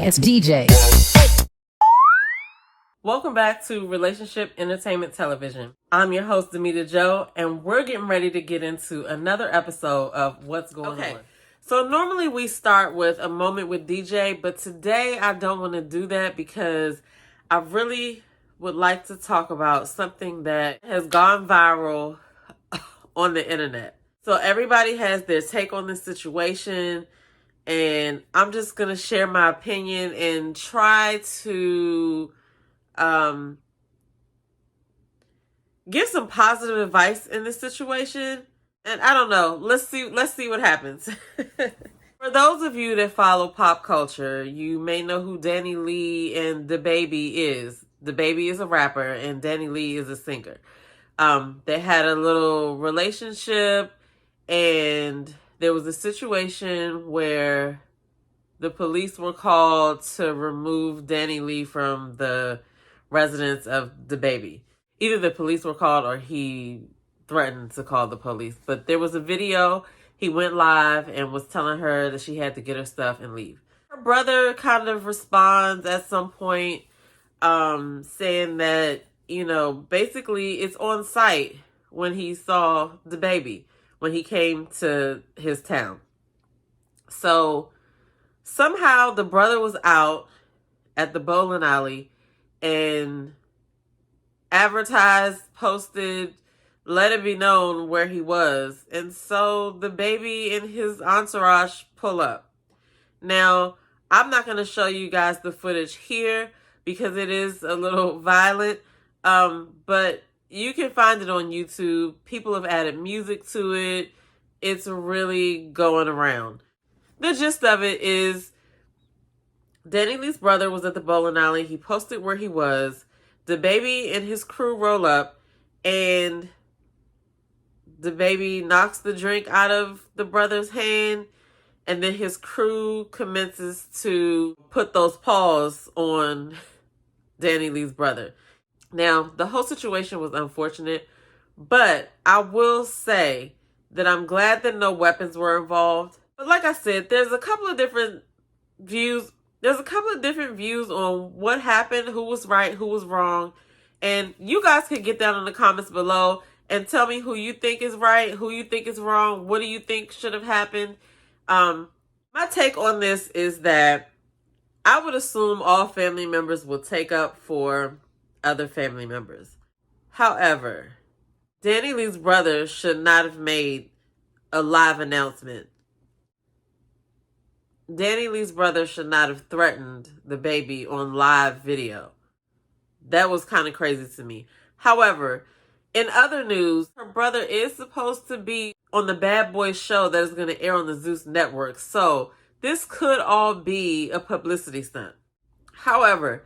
It's DJ. Welcome back to Relationship Entertainment Television. I'm your host, Demita Joe, and we're getting ready to get into another episode of What's Going On. So normally we start with a moment with DJ, but today I don't want to do that because I really would like to talk about something that has gone viral on the internet. So everybody has their take on this situation, and I'm just going to share my opinion and try to give some positive advice in this situation. And I don't know. Let's see what happens. For those of you that follow pop culture, you may know who Danny Lee and DaBaby is. DaBaby is a rapper and Danny Lee is a singer. They had a little relationship, and there was a situation where the police were called to remove Danny Lee from the residence of DaBaby. Either the police were called or he threatened to call the police. But there was a video. He went live and was telling her that she had to get her stuff and leave. Her brother kind of responds at some point, saying that, basically it's on site when he saw DaBaby, when he came to his town. So somehow the brother was out at the bowling alley and advertised, posted, let it be known where he was. And so DaBaby and his entourage pull up. Now, I'm not going to show you guys the footage here because it is a little violent, but you can find it on YouTube. People have added music to it. It's really going around. The gist of it is Danny Lee's brother was at the bowling alley. He posted where he was. DaBaby and his crew roll up, and DaBaby knocks the drink out of the brother's hand, and then his crew commences to put those paws on Danny Lee's brother. Now, the whole situation was unfortunate, but I will say that I'm glad that no weapons were involved. But like I said, there's a couple of different views. There's a couple of different views on what happened, who was right, who was wrong. And you guys can get down in the comments below and tell me who you think is right, who you think is wrong, what do you think should have happened. My take on this is that I would assume all family members will take up for other family members. However, Danny Lee's brother should not have made a live announcement. Danny Lee's brother should not have threatened DaBaby on live video. That was kind of crazy to me. However, in other news, her brother is supposed to be on the Bad Boys show that is going to air on the Zeus network. So this could all be a publicity stunt. However,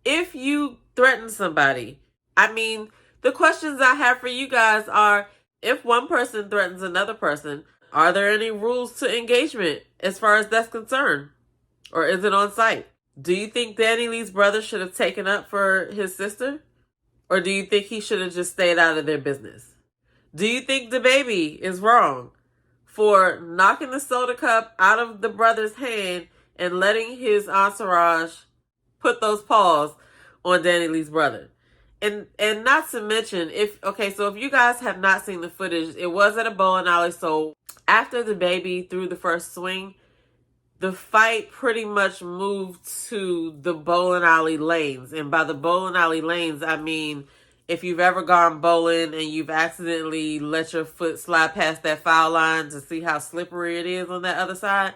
if you threaten somebody, the questions I have for you guys are, if one person threatens another person, are there any rules to engagement as far as that's concerned? Or is it on site? Do you think Danny Lee's brother should have taken up for his sister? Or do you think he should have just stayed out of their business? Do you think DaBaby is wrong for knocking the soda cup out of the brother's hand and letting his entourage put those paws on Danny Lee's brother? And not to mention, if you guys have not seen the footage, it was at a bowling alley. So after DaBaby threw the first swing, the fight pretty much moved to the bowling alley lanes. And by the bowling alley lanes, I mean, if you've ever gone bowling and you've accidentally let your foot slide past that foul line to see how slippery it is on that other side,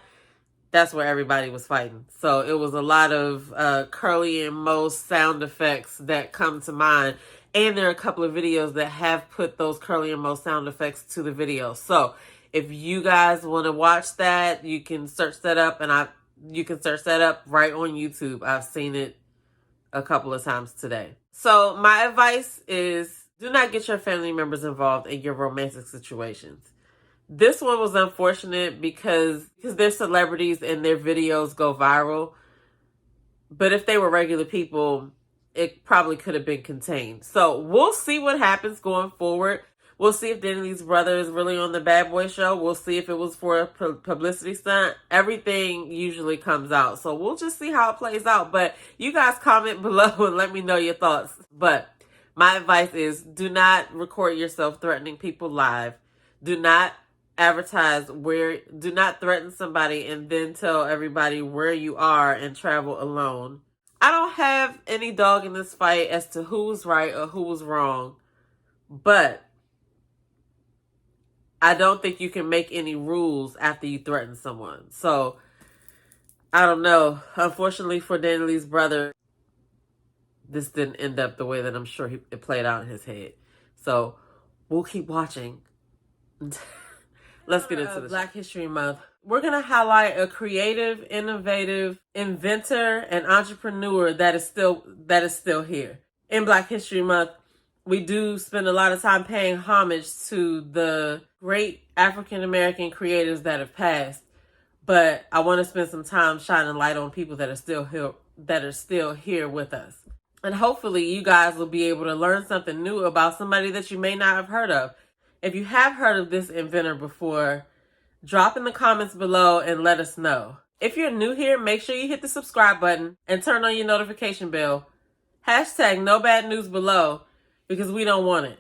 that's where everybody was fighting. So it was a lot of Curly and Moe sound effects that come to mind. And there are a couple of videos that have put those Curly and Moe sound effects to the video. So if you guys want to watch that, you can search that up, and you can search that up right on YouTube. I've seen it a couple of times today. So my advice is, do not get your family members involved in your romantic situations. This one was unfortunate because they're celebrities and their videos go viral. But if they were regular people, it probably could have been contained. So we'll see what happens going forward. We'll see if Denny's brother is really on the Bad Boy show. We'll see if it was for a publicity stunt. Everything usually comes out. So we'll just see how it plays out. But you guys comment below and let me know your thoughts. But my advice is do not record yourself threatening people live. Do not do not threaten somebody and then tell everybody where you are and travel alone. I don't have any dog in this fight as to who was right or who was wrong, but I don't think you can make any rules after you threaten someone. So, I don't know. Unfortunately for Daniel's brother, this didn't end up the way that I'm sure it played out in his head. So, we'll keep watching. Let's get into this. Black History Month. We're going to highlight a creative, innovative inventor and entrepreneur that is still here. In Black History Month, we do spend a lot of time paying homage to the great African American creators that have passed, but I want to spend some time shining light on people that are still here with us. And hopefully you guys will be able to learn something new about somebody that you may not have heard of. If you have heard of this inventor before, drop in the comments below and let us know. If you're new here, make sure you hit the subscribe button and turn on your notification bell. Hashtag no bad news below, because we don't want it.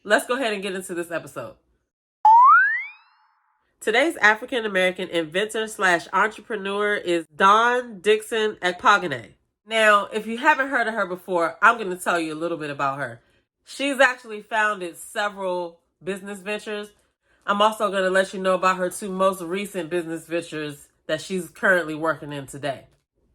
Let's go ahead and get into this episode. Today's African American inventor / entrepreneur is Dawn Dickson Ekpogene. Now, if you haven't heard of her before, I'm going to tell you a little bit about her. She's actually founded several business ventures. I'm also going to let you know about her 2 most recent business ventures that she's currently working in today,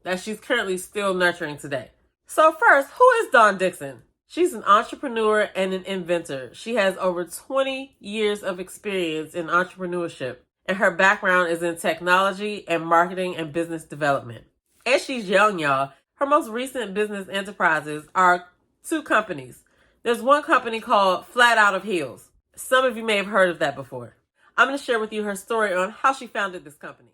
that she's currently still nurturing today. So first, who is Dawn Dickson? She's an entrepreneur and an inventor. She has over 20 years of experience in entrepreneurship, and her background is in technology and marketing and business development. And she's young, y'all. Her most recent business enterprises are 2 companies. There's one company called Flat Out of Heels. Some of you may have heard of that before. I'm going to share with you her story on how she founded this company.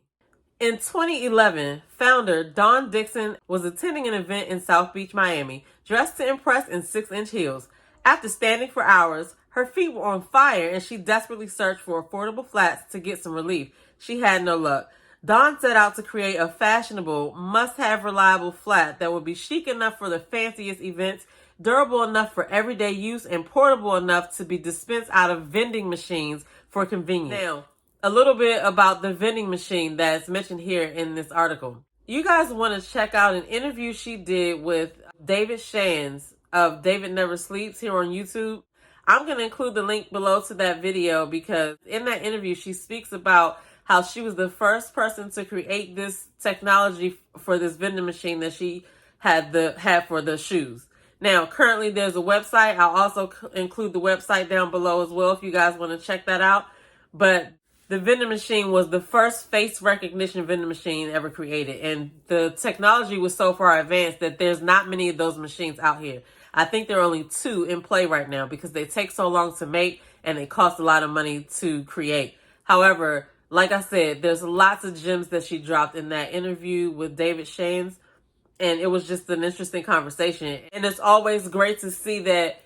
In 2011, founder Dawn Dickson was attending an event in South Beach, Miami, dressed to impress in 6-inch heels. After standing for hours, her feet were on fire and she desperately searched for affordable flats to get some relief. She had no luck. Dawn set out to create a fashionable, must-have reliable flat that would be chic enough for the fanciest events, durable enough for everyday use, and portable enough to be dispensed out of vending machines for convenience. Now, a little bit about the vending machine that's mentioned here in this article. You guys want to check out an interview she did with David Shands of David Never Sleeps here on YouTube. I'm going to include the link below to that video because in that interview, she speaks about how she was the first person to create this technology for this vending machine that she had for the shoes. Now, currently there's a website. I'll also include the website down below as well if you guys want to check that out. But the vending machine was the first face recognition vending machine ever created. And the technology was so far advanced that there's not many of those machines out here. I think there are only 2 in play right now because they take so long to make and they cost a lot of money to create. However, like I said, there's lots of gems that she dropped in that interview with David Shands. And it was just an interesting conversation. And it's always great to see that,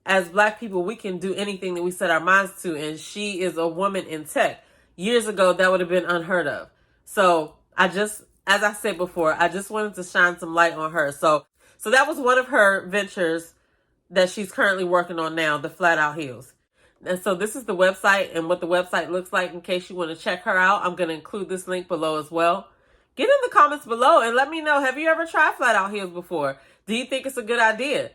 as Black people, we can do anything that we set our minds to. And she is a woman in tech. Years ago, that would have been unheard of. So as I said before, I just wanted to shine some light on her. So that was one of her ventures that she's currently working on now, the Flat Out Heels. And so this is the website and what the website looks like in case you want to check her out. I'm going to include this link below as well. Get in the comments below and let me know, have you ever tried Flat Out Heels before? Do you think it's a good idea?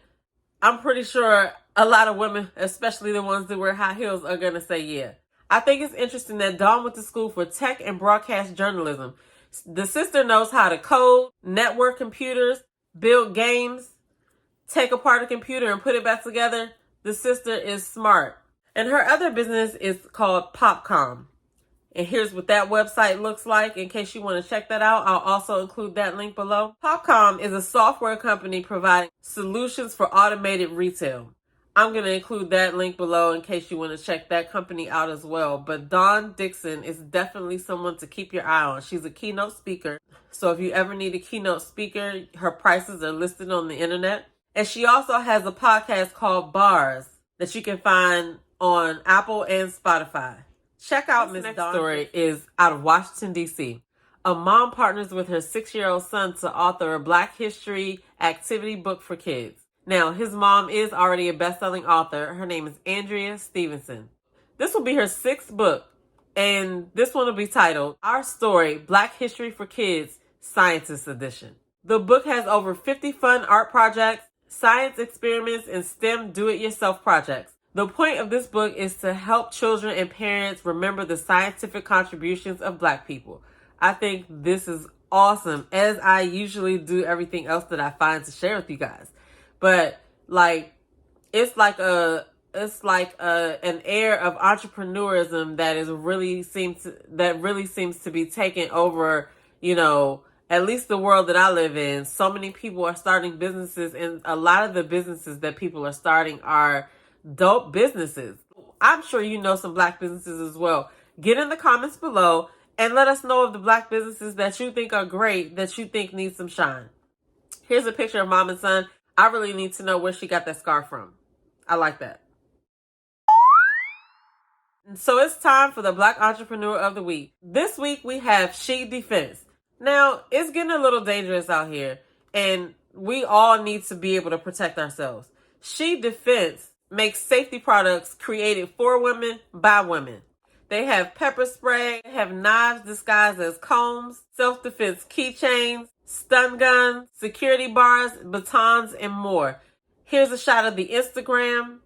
I'm pretty sure a lot of women, especially the ones that wear high heels, are going to say yeah. I think it's interesting that Dawn went to school for tech and broadcast journalism. The sister knows how to code, network computers, build games, take apart a computer and put it back together. The sister is smart. And her other business is called Popcom. And here's what that website looks like in case you want to check that out. I'll also include that link below. Popcom is a software company providing solutions for automated retail. I'm going to include that link below in case you want to check that company out as well. But Dawn Dickson is definitely someone to keep your eye on. She's a keynote speaker. So if you ever need a keynote speaker, her prices are listed on the internet. And she also has a podcast called Bars that you can find on Apple and Spotify. Check out Miss Dawn's story is out of Washington, D.C. A mom partners with her 6-year-old son to author a Black History activity book for kids. Now, his mom is already a best-selling author. Her name is Andrea Stevenson. This will be her 6th book, and this one will be titled Our Story, Black History for Kids, Scientist Edition. The book has over 50 fun art projects, science experiments, and STEM do-it-yourself projects. The point of this book is to help children and parents remember the scientific contributions of Black people. I think this is awesome, as I usually do everything else that I find to share with you guys. But it's like an air of entrepreneurism that really seems to be taking over, at least the world that I live in. So many people are starting businesses, and a lot of the businesses that people are starting are dope businesses. I'm sure you know some Black businesses as well. Get in the comments below and let us know of the Black businesses that you think are great, that you think need some shine. Here's a picture of mom and son. I really need to know where she got that scarf from. I like that. So it's time for the Black Entrepreneur of the Week. This week we have She Defense. Now, it's getting a little dangerous out here, and we all need to be able to protect ourselves. She Defense makes safety products created for women by women. They have pepper spray, they have knives disguised as combs, self-defense keychains, stun guns, security bars, batons, and more. Here's a shot of the Instagram.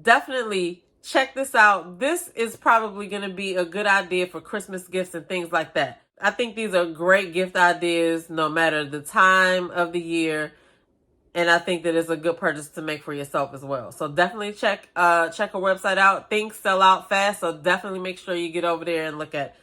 Definitely check this out. This is probably going to be a good idea for Christmas gifts and things like that. I think these are great gift ideas no matter the time of the year. And I think that it's a good purchase to make for yourself as well. So definitely check her website out. Things sell out fast, so definitely make sure you get over there and look at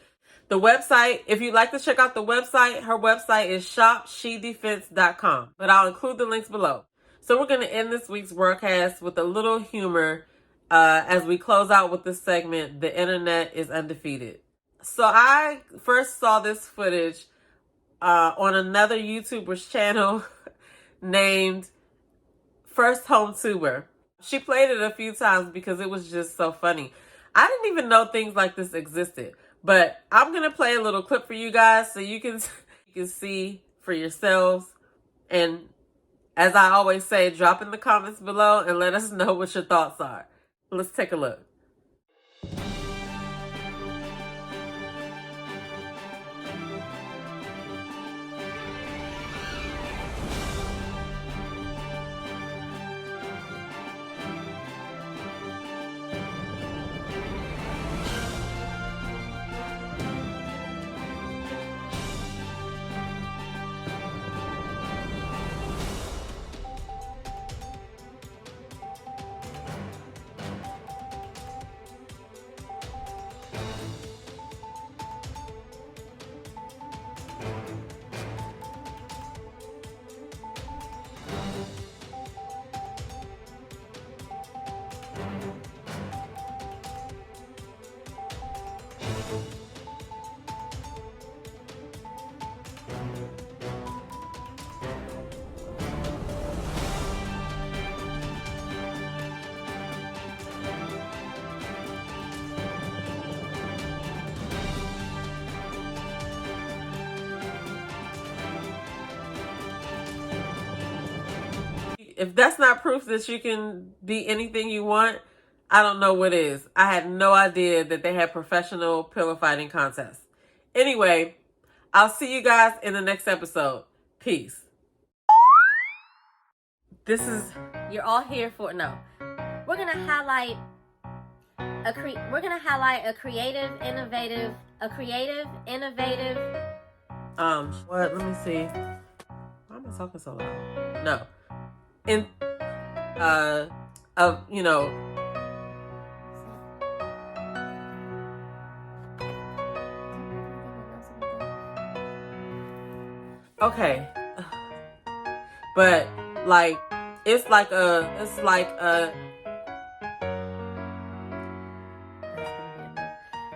the website. If you'd like to check out the website, her website is shopshedefense.com. But I'll include the links below. So we're going to end this week's broadcast with a little humor as we close out with this segment, The Internet is Undefeated. So I first saw this footage on another YouTuber's channel named First Home Tuber. She played it a few times because it was just so funny. I didn't even know things like this existed, but I'm going to play a little clip for you guys so you can see for yourselves. And as I always say, drop in the comments below and let us know what your thoughts are. Let's take a look. If that's not proof that you can be anything you want, I don't know what is. I had no idea that they had professional pillow fighting contests. Anyway, I'll see you guys in the next episode. Peace. This is... You're all here for... No. We're going to highlight a creative, innovative... What? Let me see. Why am I talking so loud? No. Okay. But it's like a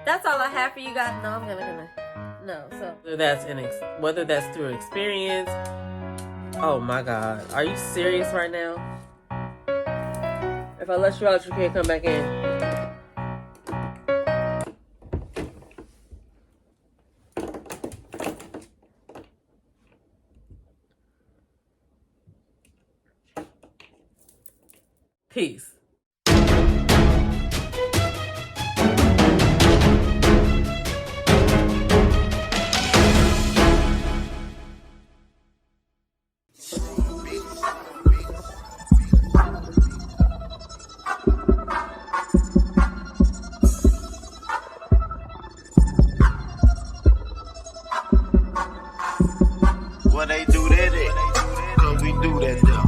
That's all I have for you guys. No, I'm gonna no. So whether that's through experience. Oh my God, are you serious right now? If I let you out, you can't come back in. Peace. Well, they do that, cause we do that though.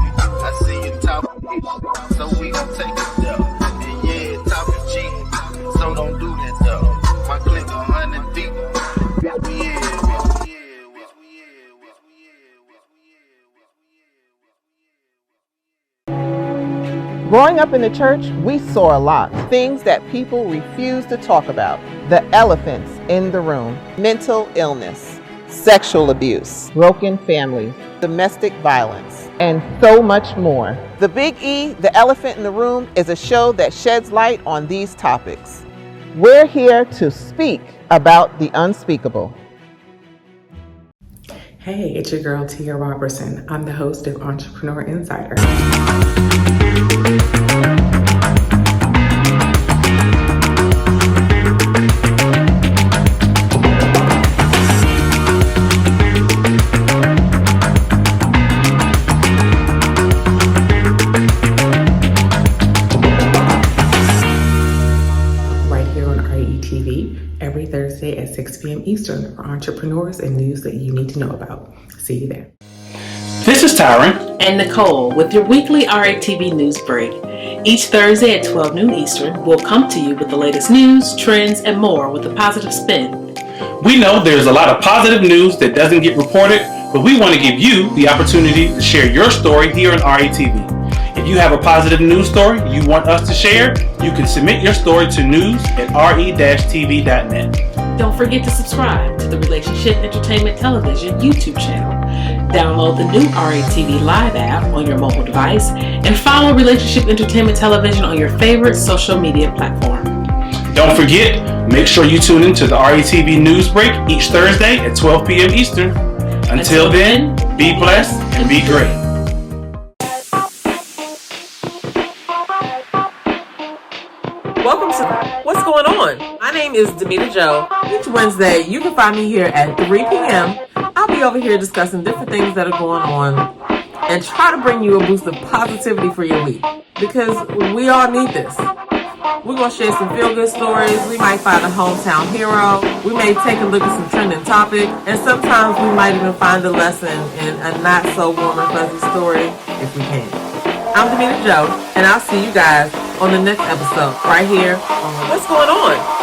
I see you talking, so we gon' take it though. And yeah, talking cheap, so don't do that though. My click 100 deep. Bitch, we yeah, bitch, we yeah, bitch, we yeah, bitch, we yeah, Growing up in the church, we saw a lot. Things that people refuse to talk about. The elephants in the room. Mental illness, sexual abuse, broken families, domestic violence, and so much more. The Big E, The Elephant in the Room, is a show that sheds light on these topics. We're here to speak about the unspeakable. Hey, it's your girl Tia Robertson. I'm the host of Entrepreneur Insider. Right here on RETV every Thursday at 6 p.m. Eastern for entrepreneurs and news that you need to know about. See you there. This is Tyron and Nicole with your weekly RATV news break. Each Thursday at 12 noon Eastern, we'll come to you with the latest news, trends, and more with a positive spin. We know there's a lot of positive news that doesn't get reported, but we want to give you the opportunity to share your story here on RATV. If you have a positive news story you want us to share, you can submit your story to news@re-tv.net. Don't forget to subscribe to the Relationship Entertainment Television YouTube channel. Download the new RATV Live app on your mobile device and follow Relationship Entertainment Television on your favorite social media platform. Don't forget, make sure you tune into the RATV News Break each Thursday at 12 p.m. Eastern. Until then, be blessed and be great. Welcome to What's Going On? My name is Demita Joe. Each Wednesday, you can find me here at 3 p.m. I'll be over here discussing different things that are going on and try to bring you a boost of positivity for your week because we all need this. We're going to share some feel-good stories. We might find a hometown hero. We may take a look at some trending topic. And sometimes we might even find a lesson in a not-so-warm and fuzzy story if we can. I'm Demita Joe, and I'll see you guys on the next episode right here on What's Going On?